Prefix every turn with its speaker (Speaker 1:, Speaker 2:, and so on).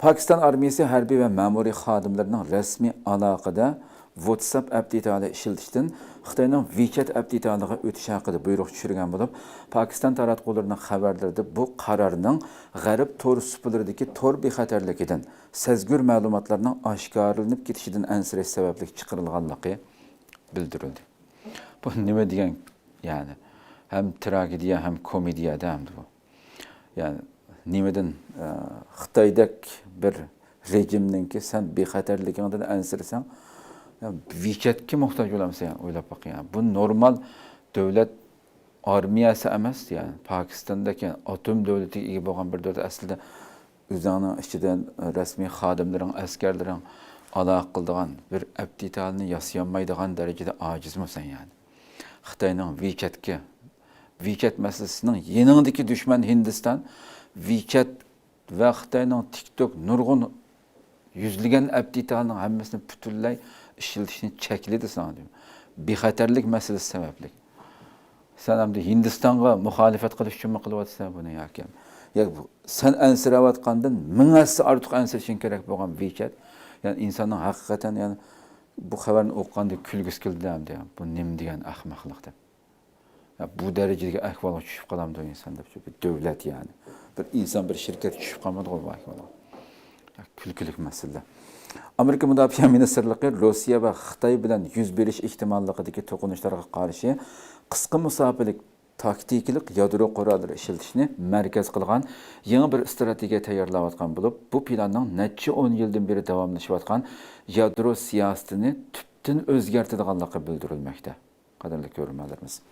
Speaker 1: Pakistan armiyasi harbiy va ma'muriy xodimlarining rasmiy aloqada WhatsApp apdetali ishlatishdan Xitoyning WeChat apdetaliga o'tish haqida buyruq tushirgan bo'lib, Pakistan taratqullarining xabarlarida bu qarorning G'arb tor supularidagi tor bexatarligidan, sezgur ma'lumotlarning oshkorlanib ketishidan ansirash sababli chiqarilganligi bildirildi. Bu nima degan, ya'ni hem tragediya hem komediyada hamdi bu. Yani nimadan Xitoydek bir rejimninki sen bexatarligidan ansirsan, WeChatga muhtoj bo'lamisan, o'ylab boqing. Bu normal davlat armiyasi emas, yani Pokistondagi atom davlatiga ega bo'lgan bir davlat aslida o'zining ichidan rasmiy xodimlaring, askarlaring aloqa qiladigan bir apdetalni yasayolmaydigan darajada ojizmisan, yani. Xitoyning WeChat masalasining yeningdagi dushman Hindiston WeChat va Xitoyning TikTok nurg'un yuzlagan apdetalning hammasini butunlay ishlatishni chekladi sanadi. Bexatarlik masalasi sababli. Sen hamda Hindistonga muxolifat qilish uchun qilyapsan buni yoki? Yo'q, sen ansirayotgandan mingasi ortiq ansirishing kerak bo'lgan WeChat, yani insonning haqiqatan, yani bu xabarni o'qiganda kulgisi keldi hamda. Bu nima degan ahmoqlik deb. Ya bu derecedeki ahvolga tushib qolamdi insonda, bir davlat, yani bir inson, bir shirkat tushib qolmadi bu ahvolga. Kulkilik masala. Amerika Mudofaa Ministrligi Rossiya va Xitoy bilan yuz berish ehtimolligidagi to'qinishlarga qarshi qisqa musofirlik taktikalik yadro qurollari ishlatishni markaz qilgan yangi bir strategiya tayyorlayotgan bo'lib, bu planning necha 10 yildan beri davomlashayotgan yadro siyosatini tubdan o'zgartirganligi bildirilmoqda. Qadrli ko'ruvchilarimiz.